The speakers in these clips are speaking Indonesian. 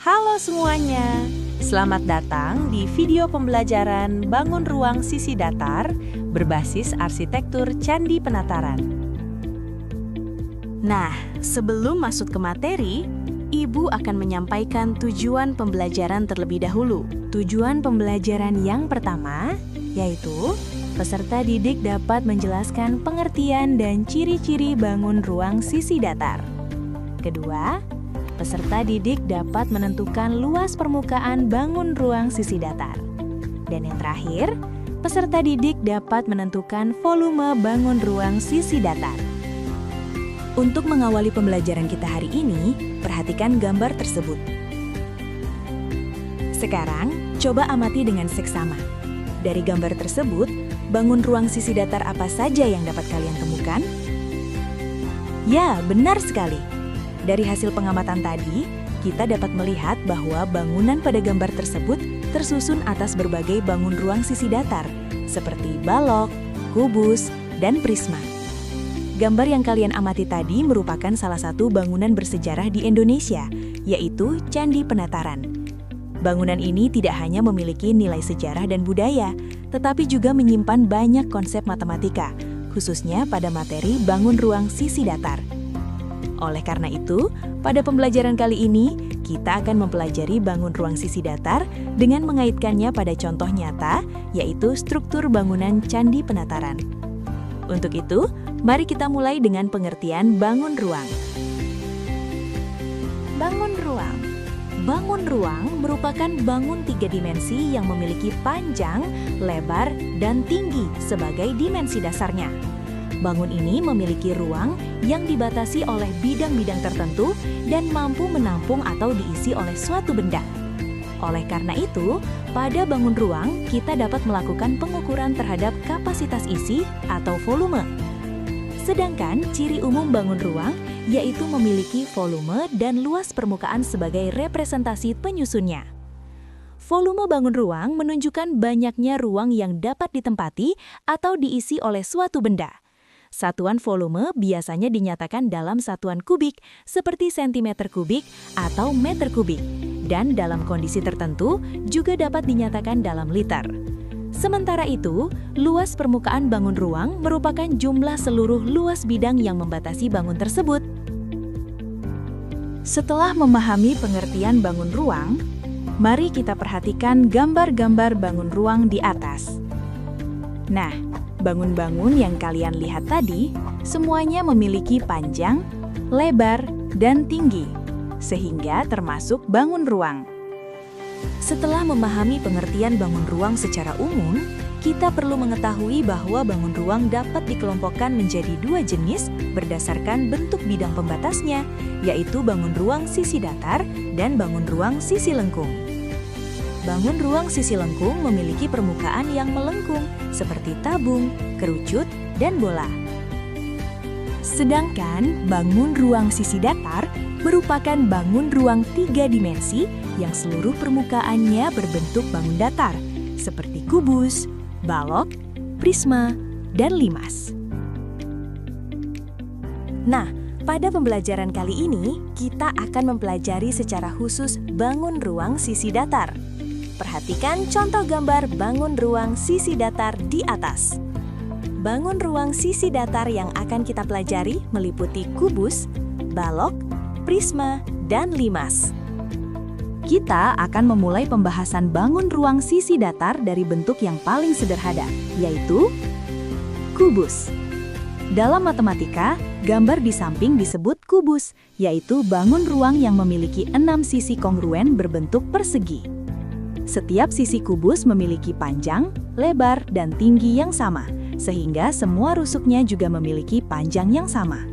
Halo semuanya, selamat datang di video pembelajaran Bangun Ruang Sisi Datar berbasis arsitektur Candi Penataran. Nah, sebelum masuk ke materi, Ibu akan menyampaikan tujuan pembelajaran terlebih dahulu. Tujuan pembelajaran yang pertama, yaitu peserta didik dapat menjelaskan pengertian dan ciri-ciri bangun ruang sisi datar. Kedua, peserta didik dapat menentukan luas permukaan bangun ruang sisi datar. Dan yang terakhir, peserta didik dapat menentukan volume bangun ruang sisi datar. Untuk mengawali pembelajaran kita hari ini, perhatikan gambar tersebut. Sekarang, coba amati dengan seksama. Dari gambar tersebut, bangun ruang sisi datar apa saja yang dapat kalian temukan? Ya, benar sekali. Dari hasil pengamatan tadi, kita dapat melihat bahwa bangunan pada gambar tersebut tersusun atas berbagai bangun ruang sisi datar, seperti balok, kubus, dan prisma. Gambar yang kalian amati tadi merupakan salah satu bangunan bersejarah di Indonesia, yaitu Candi Penataran. Bangunan ini tidak hanya memiliki nilai sejarah dan budaya, tetapi juga menyimpan banyak konsep matematika, khususnya pada materi bangun ruang sisi datar. Oleh karena itu, pada pembelajaran kali ini, kita akan mempelajari bangun ruang sisi datar dengan mengaitkannya pada contoh nyata, yaitu struktur bangunan Candi Penataran. Untuk itu, mari kita mulai dengan pengertian bangun ruang. Bangun ruang. Bangun ruang merupakan bangun tiga dimensi yang memiliki panjang, lebar, dan tinggi sebagai dimensi dasarnya. Bangun ini memiliki ruang yang dibatasi oleh bidang-bidang tertentu dan mampu menampung atau diisi oleh suatu benda. Oleh karena itu, pada bangun ruang kita dapat melakukan pengukuran terhadap kapasitas isi atau volume. Sedangkan ciri umum bangun ruang yaitu memiliki volume dan luas permukaan sebagai representasi penyusunnya. Volume bangun ruang menunjukkan banyaknya ruang yang dapat ditempati atau diisi oleh suatu benda. Satuan volume biasanya dinyatakan dalam satuan kubik seperti sentimeter kubik atau meter kubik, dan dalam kondisi tertentu juga dapat dinyatakan dalam liter. Sementara itu, luas permukaan bangun ruang merupakan jumlah seluruh luas bidang yang membatasi bangun tersebut. Setelah memahami pengertian bangun ruang, mari kita perhatikan gambar-gambar bangun ruang di atas. Nah, bangun-bangun yang kalian lihat tadi semuanya memiliki panjang, lebar, dan tinggi, sehingga termasuk bangun ruang. Setelah memahami pengertian bangun ruang secara umum, kita perlu mengetahui bahwa bangun ruang dapat dikelompokkan menjadi dua jenis berdasarkan bentuk bidang pembatasnya, yaitu bangun ruang sisi datar dan bangun ruang sisi lengkung. Bangun ruang sisi lengkung memiliki permukaan yang melengkung, seperti tabung, kerucut, dan bola. Sedangkan bangun ruang sisi datar merupakan bangun ruang tiga dimensi yang seluruh permukaannya berbentuk bangun datar, seperti kubus, balok, prisma, dan limas. Nah, pada pembelajaran kali ini, kita akan mempelajari secara khusus bangun ruang sisi datar. Perhatikan contoh gambar bangun ruang sisi datar di atas. Bangun ruang sisi datar yang akan kita pelajari meliputi kubus, balok, prisma, dan limas. Kita akan memulai pembahasan bangun ruang sisi datar dari bentuk yang paling sederhana, yaitu kubus. Dalam matematika, gambar di samping disebut kubus, yaitu bangun ruang yang memiliki 6 sisi kongruen berbentuk persegi. Setiap sisi kubus memiliki panjang, lebar, dan tinggi yang sama, sehingga semua rusuknya juga memiliki panjang yang sama.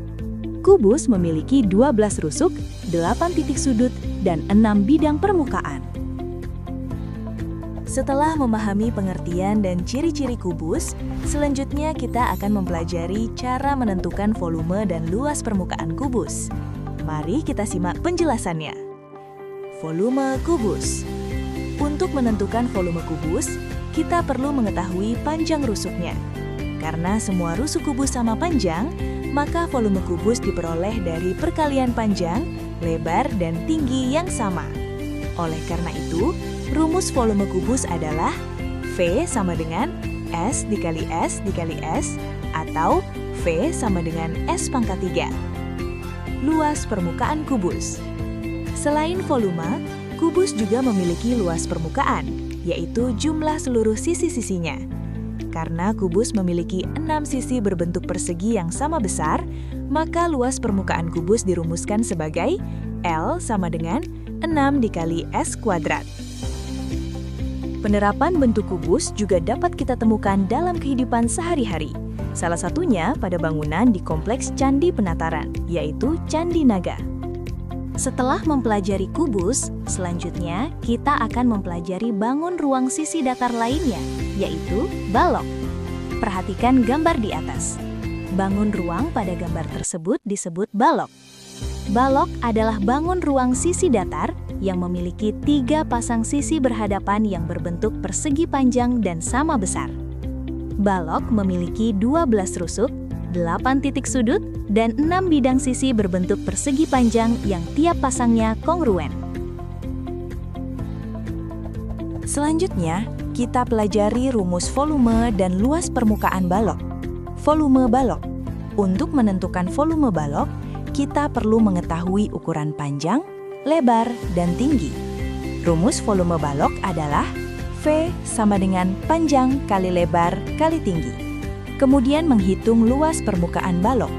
Kubus memiliki 12 rusuk, 8 titik sudut, dan 6 bidang permukaan. Setelah memahami pengertian dan ciri-ciri kubus, selanjutnya kita akan mempelajari cara menentukan volume dan luas permukaan kubus. Mari kita simak penjelasannya. Volume kubus. Untuk menentukan volume kubus, kita perlu mengetahui panjang rusuknya. Karena semua rusuk kubus sama panjang, maka volume kubus diperoleh dari perkalian panjang, lebar, dan tinggi yang sama. Oleh karena itu, rumus volume kubus adalah V sama dengan S dikali S dikali S, atau V sama dengan S pangkat 3. Luas permukaan kubus. Selain volume, kubus juga memiliki luas permukaan, yaitu jumlah seluruh sisi-sisinya. Karena kubus memiliki 6 sisi berbentuk persegi yang sama besar, maka luas permukaan kubus dirumuskan sebagai L sama dengan 6 dikali S kuadrat. Penerapan bentuk kubus juga dapat kita temukan dalam kehidupan sehari-hari. Salah satunya pada bangunan di Kompleks Candi Penataran, yaitu Candi Naga. Setelah mempelajari kubus, selanjutnya kita akan mempelajari bangun ruang sisi datar lainnya, yaitu balok. Perhatikan gambar di atas. Bangun ruang pada gambar tersebut disebut balok. Balok adalah bangun ruang sisi datar yang memiliki 3 pasang sisi berhadapan yang berbentuk persegi panjang dan sama besar. Balok memiliki 12 rusuk, 8 titik sudut, dan 6 bidang sisi berbentuk persegi panjang yang tiap pasangnya kongruen. Selanjutnya, kita pelajari rumus volume dan luas permukaan balok. Volume balok. Untuk menentukan volume balok, kita perlu mengetahui ukuran panjang, lebar, dan tinggi. Rumus volume balok adalah V sama dengan panjang kali lebar kali tinggi. Kemudian menghitung luas permukaan balok.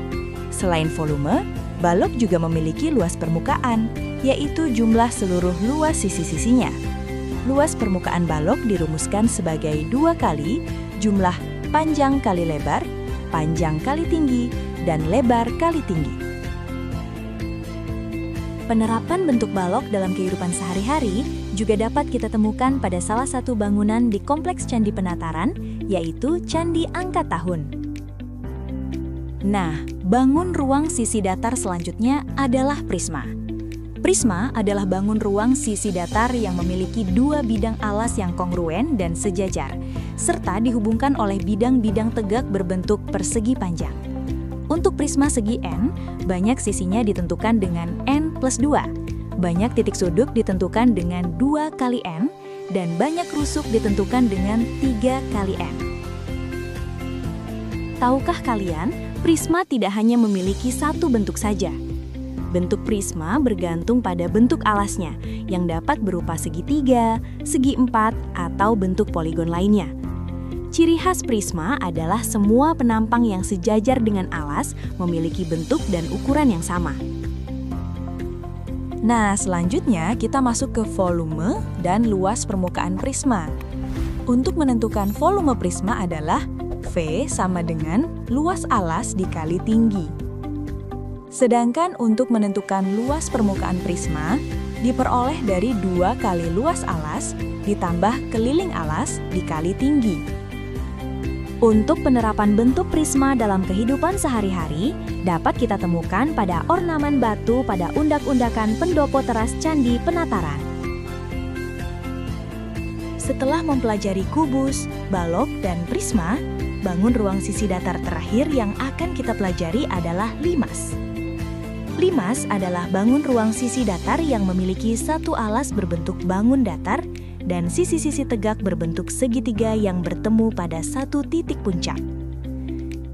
Selain volume, balok juga memiliki luas permukaan, yaitu jumlah seluruh luas sisi-sisinya. Luas permukaan balok dirumuskan sebagai 2 kali jumlah panjang kali lebar, panjang kali tinggi, dan lebar kali tinggi. Penerapan bentuk balok dalam kehidupan sehari-hari juga dapat kita temukan pada salah satu bangunan di Kompleks Candi Penataran, yaitu Candi Angkat Tahun. Nah, bangun ruang sisi datar selanjutnya adalah prisma. Prisma adalah bangun ruang sisi datar yang memiliki 2 bidang alas yang kongruen dan sejajar, serta dihubungkan oleh bidang-bidang tegak berbentuk persegi panjang. Untuk prisma segi N, banyak sisinya ditentukan dengan N plus 2, banyak titik sudut ditentukan dengan 2 kali N, dan banyak rusuk ditentukan dengan 3 kali N. Tahukah kalian, prisma tidak hanya memiliki satu bentuk saja. Bentuk prisma bergantung pada bentuk alasnya, yang dapat berupa segitiga, segi 4, atau bentuk poligon lainnya. Ciri khas prisma adalah semua penampang yang sejajar dengan alas memiliki bentuk dan ukuran yang sama. Nah, selanjutnya kita masuk ke volume dan luas permukaan prisma. Untuk menentukan volume prisma adalah V sama dengan luas alas dikali tinggi. Sedangkan untuk menentukan luas permukaan prisma, diperoleh dari 2 kali luas alas ditambah keliling alas dikali tinggi. Untuk penerapan bentuk prisma dalam kehidupan sehari-hari, dapat kita temukan pada ornamen batu pada undak-undakan pendopo teras Candi Penataran. Setelah mempelajari kubus, balok, dan prisma, bangun ruang sisi datar terakhir yang akan kita pelajari adalah limas. Limas adalah bangun ruang sisi datar yang memiliki satu alas berbentuk bangun datar dan sisi-sisi tegak berbentuk segitiga yang bertemu pada satu titik puncak.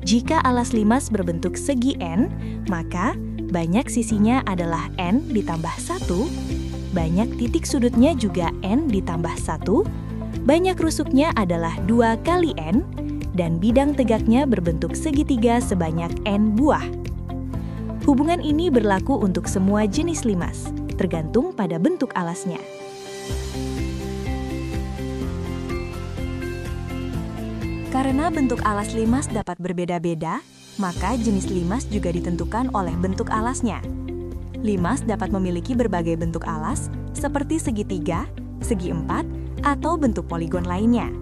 Jika alas limas berbentuk segi N, maka banyak sisinya adalah N ditambah 1, banyak titik sudutnya juga N ditambah 1, banyak rusuknya adalah 2 kali N, dan bidang tegaknya berbentuk segitiga sebanyak N buah. Hubungan ini berlaku untuk semua jenis limas, tergantung pada bentuk alasnya. Karena bentuk alas limas dapat berbeda-beda, maka jenis limas juga ditentukan oleh bentuk alasnya. Limas dapat memiliki berbagai bentuk alas, seperti segitiga, segi 4, atau bentuk poligon lainnya.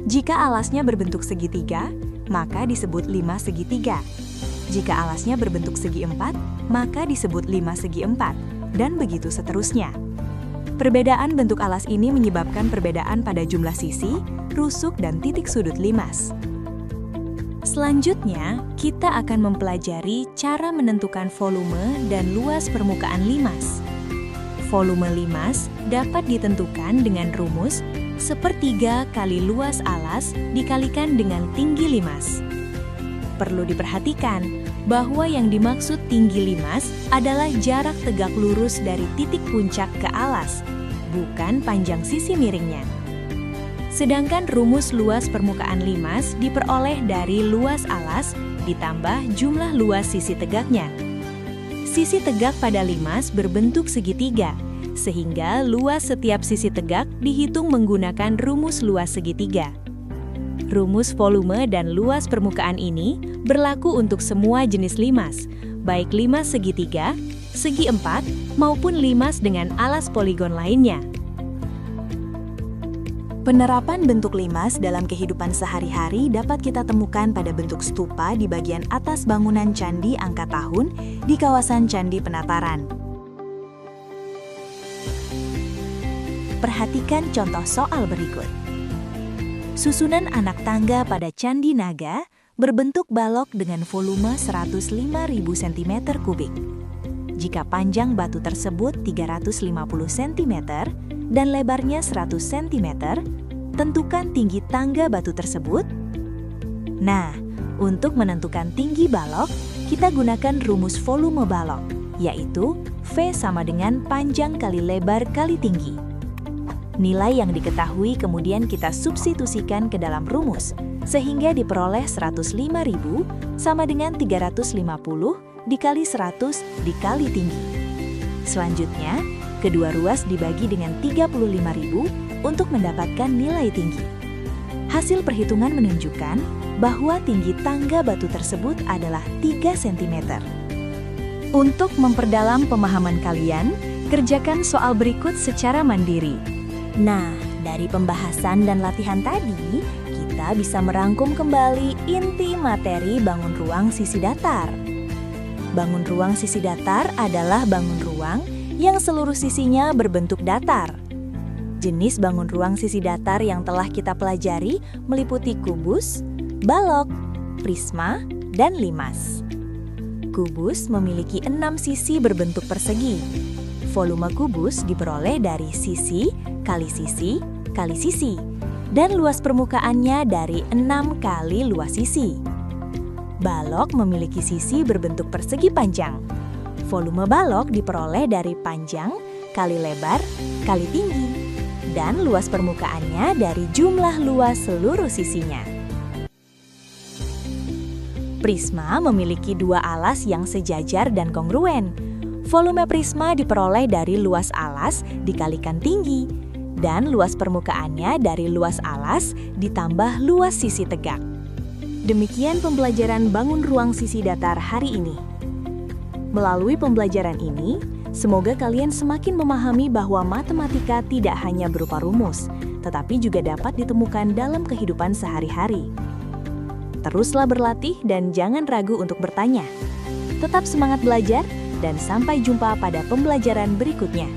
Jika alasnya berbentuk segitiga, maka disebut limas segitiga. Jika alasnya berbentuk segi 4, maka disebut limas segi 4, dan begitu seterusnya. Perbedaan bentuk alas ini menyebabkan perbedaan pada jumlah sisi, rusuk, dan titik sudut limas. Selanjutnya, kita akan mempelajari cara menentukan volume dan luas permukaan limas. volume limas dapat ditentukan dengan rumus sepertiga kali luas alas dikalikan dengan tinggi limas. Perlu diperhatikan bahwa yang dimaksud tinggi limas adalah jarak tegak lurus dari titik puncak ke alas, bukan panjang sisi miringnya. Sedangkan rumus luas permukaan limas diperoleh dari luas alas ditambah jumlah luas sisi tegaknya. Sisi tegak pada limas berbentuk segitiga, sehingga luas setiap sisi tegak dihitung menggunakan rumus luas segitiga. Rumus volume dan luas permukaan ini berlaku untuk semua jenis limas, baik limas segitiga, segi empat, maupun limas dengan alas poligon lainnya. Penerapan bentuk limas dalam kehidupan sehari-hari dapat kita temukan pada bentuk stupa di bagian atas bangunan Candi Angka Tahun di kawasan Candi Penataran. Perhatikan contoh soal berikut. Susunan anak tangga pada Candi Naga berbentuk balok dengan volume 105.000 cm3. Jika panjang batu tersebut 350 cm dan lebarnya 100 cm, tentukan tinggi tangga batu tersebut. Nah, untuk menentukan tinggi balok, kita gunakan rumus volume balok, yaitu V sama dengan panjang kali lebar kali tinggi. Nilai yang diketahui kemudian kita substitusikan ke dalam rumus, sehingga diperoleh 105.000 sama dengan 350 dikali 100 dikali tinggi. Selanjutnya, kedua ruas dibagi dengan 35.000 untuk mendapatkan nilai tinggi. Hasil perhitungan menunjukkan bahwa tinggi tangga batu tersebut adalah 3 cm. Untuk memperdalam pemahaman kalian, kerjakan soal berikut secara mandiri. Nah, dari pembahasan dan latihan tadi, kita bisa merangkum kembali inti materi bangun ruang sisi datar. Bangun ruang sisi datar adalah bangun ruang yang seluruh sisinya berbentuk datar. Jenis bangun ruang sisi datar yang telah kita pelajari meliputi kubus, balok, prisma, dan limas. Kubus memiliki 6 sisi berbentuk persegi. Volume kubus diperoleh dari sisi kali sisi kali sisi, dan luas permukaannya dari 6 kali luas sisi. Balok memiliki sisi berbentuk persegi panjang. Volume balok diperoleh dari panjang kali lebar kali tinggi, dan luas permukaannya dari jumlah luas seluruh sisinya. Prisma memiliki 2 alas yang sejajar dan kongruen. Volume prisma diperoleh dari luas alas dikalikan tinggi, dan luas permukaannya dari luas alas ditambah luas sisi tegak. Demikian pembelajaran bangun ruang sisi datar hari ini. Melalui pembelajaran ini, semoga kalian semakin memahami bahwa matematika tidak hanya berupa rumus, tetapi juga dapat ditemukan dalam kehidupan sehari-hari. Teruslah berlatih dan jangan ragu untuk bertanya. Tetap semangat belajar, dan sampai jumpa pada pembelajaran berikutnya.